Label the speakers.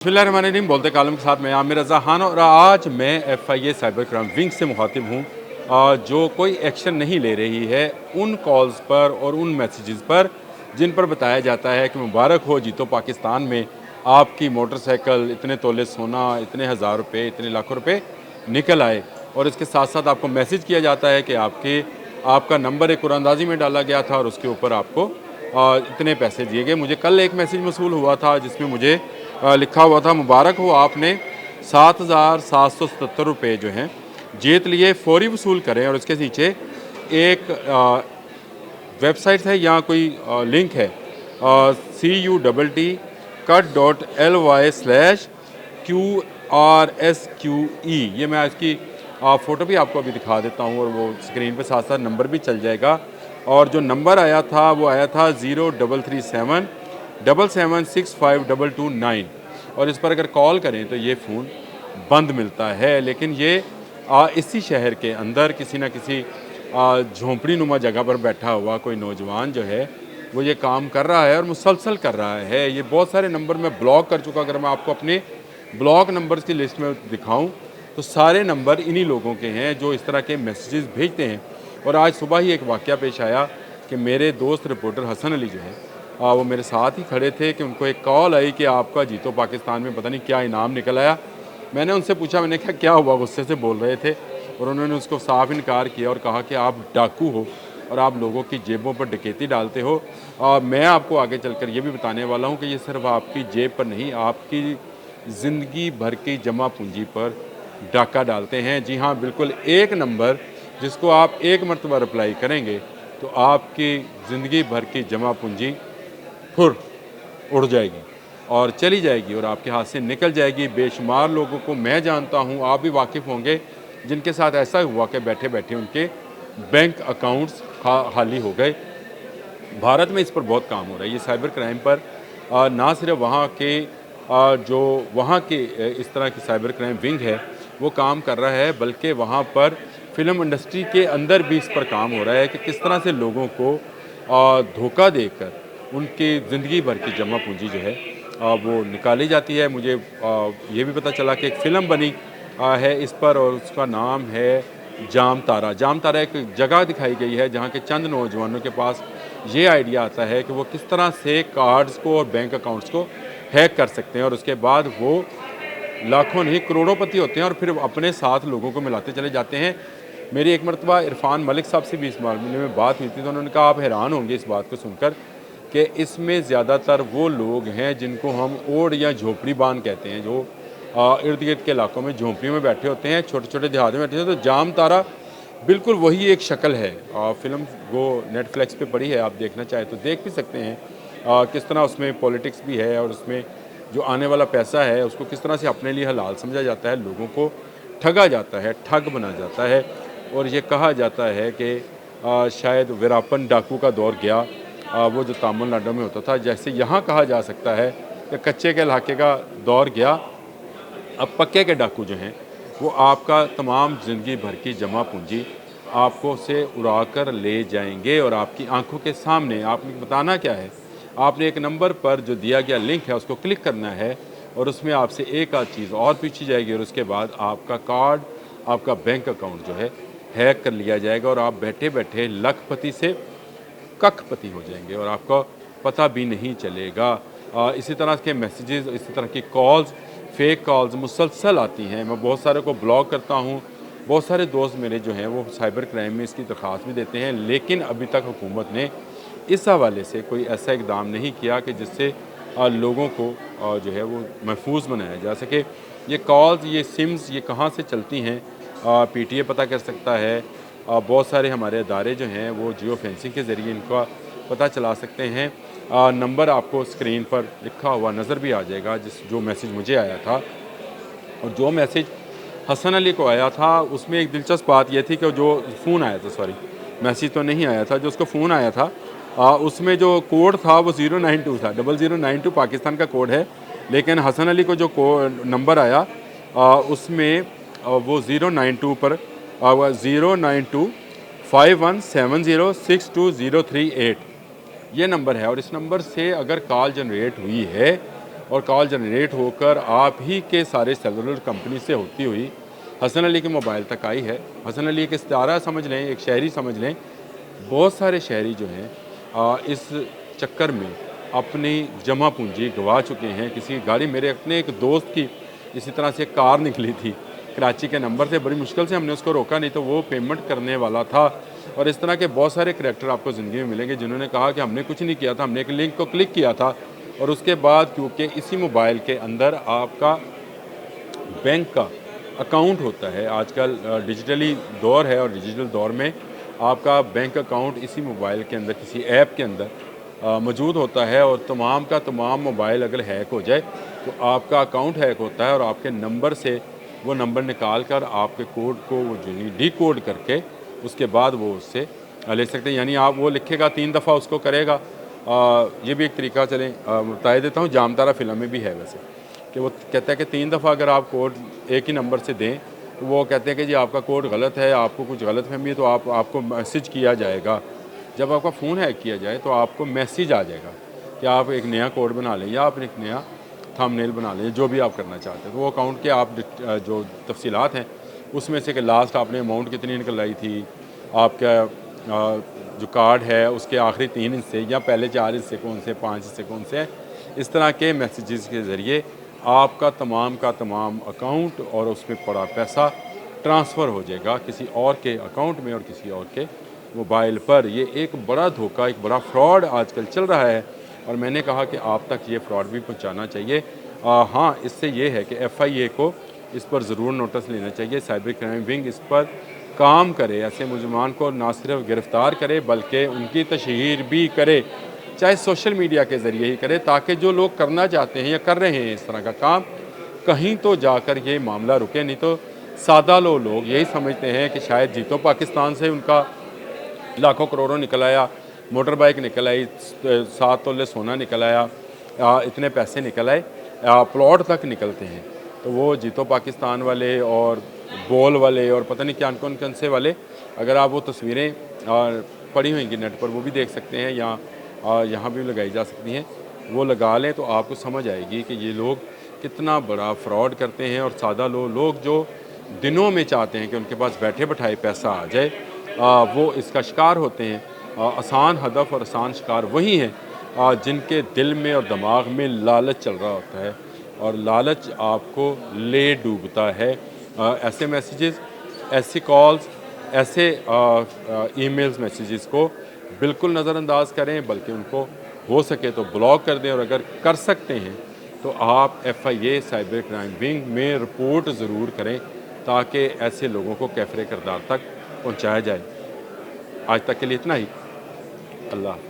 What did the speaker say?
Speaker 1: बिस्मिल्लाहिर्रहमानिर्रहीम बोलते कालम के साथ मैं आमिर रज़ा खान और आज मैं FIA साइबर क्राइम विंग से मुखातिब हूँ जो कोई एक्शन नहीं ले रही है उन कॉल्स पर और उन मैसेजेस पर जिन पर बताया जाता है कि मुबारक हो जीतो पाकिस्तान में आपकी मोटरसाइकिल इतने तोले सोना इतने हज़ार रुपये इतने लाखों रुपये निकल आए। और इसके साथ साथ आपको मैसेज किया जाता है कि आपका नंबर एक कुरानंदाजी में डाला गया था और उसके ऊपर आपको इतने पैसे दिए गए। मुझे कल एक मैसेज मसूल हुआ था जिसमें मुझे लिखा हुआ था मुबारक हो आपने 7,777 रुपये जो हैं जीत लिए, फौरी वसूल करें। और इसके नीचे एक वेबसाइट है या कोई लिंक है CUTT.ly/QRSQE। ये मैं इसकी फ़ोटो भी आपको अभी दिखा देता हूँ और वो स्क्रीन पे साथ साथ नंबर भी चल जाएगा। और जो नंबर आया था वो आया था 0337776522 और इस पर अगर कॉल करें तो ये फ़ोन बंद मिलता है। लेकिन ये इसी शहर के अंदर किसी न किसी झोंपड़ी नुमा जगह पर बैठा हुआ कोई नौजवान जो है वो ये काम कर रहा है और मुसलसल कर रहा है। ये बहुत सारे नंबर मैं ब्लॉक कर चुका। अगर मैं आपको अपने ब्लॉक नंबर्स की लिस्ट में दिखाऊं तो सारे नंबर इन्हीं लोगों के हैं जो इस तरह के मैसेजेस भेजते हैं। और आज सुबह ही एक वाक़या पेश आया कि मेरे दोस्त रिपोर्टर हसन अली जो है वो मेरे साथ ही खड़े थे कि उनको एक कॉल आई कि आपका जीतो पाकिस्तान में पता नहीं क्या इनाम निकल आया। मैंने उनसे पूछा, मैंने कहा क्या हुआ, गुस्से से बोल रहे थे और उन्होंने उसको साफ इनकार किया और कहा कि आप डाकू हो और आप लोगों की जेबों पर डकैती डालते हो। मैं आपको आगे चलकर ये भी बताने वाला हूँ कि ये सिर्फ आपकी जेब पर नहीं, आपकी ज़िंदगी भर की जमा पूंजी पर डाका डालते हैं। जी हाँ, बिल्कुल एक नंबर जिसको आप एक मरतबा रिप्लाई करेंगे तो आपकी ज़िंदगी भर की जमा पूंजी फुर उड़ जाएगी और चली जाएगी और आपके हाथ से निकल जाएगी। बेशुमार लोगों को मैं जानता हूँ, आप भी वाकिफ़ होंगे, जिनके साथ ऐसा हुआ कि बैठे बैठे उनके बैंक अकाउंट्स खाली हो गए। भारत में इस पर बहुत काम हो रहा है, ये साइबर क्राइम पर ना सिर्फ वहाँ के जो वहाँ के इस तरह की साइबर क्राइम विंग है वो काम कर रहा है, बल्कि वहाँ पर फिल्म इंडस्ट्री के अंदर भी इस पर काम हो रहा है कि किस तरह से लोगों को धोखा देकर उनकी ज़िंदगी भर की जमा पूंजी जो है वो निकाली जाती है। मुझे ये भी पता चला कि एक फ़िल्म बनी है इस पर और उसका नाम है जाम तारा। जाम तारा एक जगह दिखाई गई है जहाँ के चंद नौजवानों के पास ये आइडिया आता है कि वो किस तरह से कार्ड्स को और बैंक अकाउंट्स को हैक कर सकते हैं और उसके बाद वो लाखों नहीं करोड़ोंपति होते हैं और फिर अपने साथ लोगों को मिलाते चले जाते हैं। मेरी एक मरतबा इरफान मलिक साहब से भी इस मामले में बात हुई थी तो उन्होंने कहा आप हैरान होंगे इस बात को सुनकर कि इसमें ज़्यादातर वो लोग हैं जिनको हम ओढ़ या झोपड़ी बान कहते हैं, जो इर्द गिर्द के इलाकों में झोंपड़ियों में बैठे होते हैं, छोटे छोटे देहात में बैठे होते हैं। तो जाम तारा बिल्कुल वही एक शक्ल है। फ़िल्म वो नेटफ्लिक्स पे पड़ी है, आप देखना चाहें तो देख भी सकते हैं। किस तरह उसमें पॉलिटिक्स भी है और उसमें जो आने वाला पैसा है उसको किस तरह से अपने लिए हलाल समझा जाता है, लोगों को ठगा जाता है, ठग बना जाता है। और ये कहा जाता है कि शायद वीरापन डाकू का दौर गया, वो जो तमिलनाडु में होता था, जैसे यहाँ कहा जा सकता है कि कच्चे के इलाके का दौर गया, अब पक्के के डाकू जो हैं वो आपका तमाम ज़िंदगी भर की जमा पूंजी आपको से उड़ा कर ले जाएंगे और आपकी आंखों के सामने। आपने बताना क्या है, आपने एक नंबर पर जो दिया गया लिंक है उसको क्लिक करना है और उसमें आपसे एक आध चीज़ और पूछी जाएगी और उसके बाद आपका कार्ड, आपका बैंक अकाउंट जो है हैक कर लिया जाएगा और आप बैठे बैठे लखपति से कखपति हो जाएंगे और आपको पता भी नहीं चलेगा। इसी तरह के मैसेजेस, इसी तरह की कॉल्स, फेक कॉल्स मुसलसल आती हैं। मैं बहुत सारे को ब्लॉक करता हूँ, बहुत सारे दोस्त मेरे जो हैं वो साइबर क्राइम में इसकी दरख्वास्त भी देते हैं, लेकिन अभी तक हुकूमत ने इस हवाले से कोई ऐसा इकदाम नहीं किया कि जिससे लोगों को जो है वो महफूज बनाया जा सके। ये कॉल्स, ये सिम्स, ये कहाँ से चलती हैं PTA पता कर सकता है। बहुत सारे हमारे अदारे जो हैं वो जियो फेंसिंग के ज़रिए इनका पता चला सकते हैं। नंबर आपको स्क्रीन पर लिखा हुआ नज़र भी आ जाएगा जो मैसेज मुझे आया था। और जो मैसेज हसन अली को आया था उसमें एक दिलचस्प बात यह थी कि जो फ़ोन आया था, सॉरी मैसेज तो नहीं आया था, जो उसको फ़ोन आया था उसमें जो कोड था वो 092 था, 0092 पाकिस्तान का कोड है। लेकिन हसन अली को जो नंबर आया उसमें वो 092 पर 09251706203 ये नंबर है। और इस नंबर से अगर कॉल जनरेट हुई है और कॉल जनरेट होकर आप ही के सारे सेलुलर कंपनी से होती हुई हसन अली के मोबाइल तक आई है। हसन अली एक इस्तारा समझ लें, एक शहरी समझ लें। बहुत सारे शहरी जो हैं इस चक्कर में अपनी जमा पूंजी गंवा चुके हैं। किसी की गाड़ी, मेरे अपने एक दोस्त की इसी तरह से कार निकली थी कराची के नंबर से, बड़ी मुश्किल से हमने उसको रोका, नहीं तो वो पेमेंट करने वाला था। और इस तरह के बहुत सारे करैक्टर आपको ज़िंदगी में मिलेंगे जिन्होंने कहा कि हमने कुछ नहीं किया था, हमने एक लिंक को क्लिक किया था और उसके बाद क्योंकि इसी मोबाइल के अंदर आपका बैंक का अकाउंट होता है। आजकल डिजिटली दौर है और डिजिटल दौर में आपका बैंक अकाउंट इसी मोबाइल के अंदर किसी ऐप के अंदर मौजूद होता है। और तमाम का तमाम मोबाइल अगर हैक हो जाए तो आपका अकाउंट हैक होता है और आपके नंबर से वो नंबर निकाल कर आपके कोड को वो जो डी कोड करके उसके बाद वो उससे ले सकते हैं। यानी आप वो लिखेगा 3 दफ़ा उसको करेगा। ये भी एक तरीका चलें बता देता हूँ, जामतारा फिल्म में भी है वैसे, कि वो कहता है कि 3 दफ़ा अगर आप कोड एक ही नंबर से दें तो वो कहते हैं कि जी आपका कोड गलत है, आपको कुछ गलत फहमी है तो आपको मैसेज किया जाएगा। जब आपका फ़ोन हैक किया जाए तो आपको मैसेज आ जाएगा कि आप एक नया कोड बना लें या आप एक नया थंबनेल बना लें, जो भी आप करना चाहते हैं। तो वो अकाउंट के आप जो तफसीलात हैं उसमें से कि लास्ट आपने अमाउंट कितनी निकलाई थी, आपका जो कार्ड है उसके आखिरी 3 हिस्से या पहले 4 हिस्से कौन से, 5 हिस्से कौन से हैं, इस तरह के मैसेजेस के ज़रिए आपका तमाम का तमाम अकाउंट और उसमें पड़ा पैसा ट्रांसफ़र हो जाएगा किसी और के अकाउंट में और किसी और के मोबाइल पर। ये एक बड़ा धोखा, एक बड़ा फ्रॉड आजकल चल रहा है और मैंने कहा कि आप तक ये फ्रॉड भी पहुंचाना चाहिए। हाँ, इससे ये है कि FIA को इस पर ज़रूर नोटिस लेना चाहिए। साइबर क्राइम विंग इस पर काम करे, ऐसे मुलजमान को ना सिर्फ गिरफ़्तार करे बल्कि उनकी तशहीर भी करे, चाहे सोशल मीडिया के ज़रिए ही करे, ताकि जो लोग करना चाहते हैं या कर रहे हैं इस तरह का काम, कहीं तो जाकर ये मामला रुके। नहीं तो सादा लोग यही समझते हैं कि शायद जीतो पाकिस्तान से उनका लाखों करोड़ों निकल आया, मोटर बाइक निकल आई, 7 तोले सोना निकल आया, इतने पैसे निकल आए, प्लॉट तक निकलते हैं। तो वो जीतो पाकिस्तान वाले और बोल वाले और पता नहीं क्या कौन कौन से वाले, अगर आप वो तस्वीरें पड़ी हुई नेट पर वो भी देख सकते हैं या यहाँ भी लगाई जा सकती हैं, वो लगा लें तो आपको समझ आएगी कि ये लोग कितना बड़ा फ्रॉड करते हैं। और सादा लोग जो दिनों में चाहते हैं कि उनके पास बैठे बैठाए पैसा आ जाए, वो इसका शिकार होते हैं। आसान हदफ और आसान शिकार वही हैं जिनके दिल में और दिमाग में लालच चल रहा होता है और लालच आपको ले डूबता है। ऐसे मैसेजेस, ऐसी कॉल्स, ऐसे ईमेल्स, मैसेजेस को बिल्कुल नज़रअंदाज करें, बल्कि उनको हो सके तो ब्लॉक कर दें। और अगर कर सकते हैं तो आप FIA साइबर क्राइम विंग में रिपोर्ट ज़रूर करें ताकि ऐसे लोगों को कैफरे किरदार तक पहुंचाया जाए। आज तक के लिए इतना ही। अल्लाह।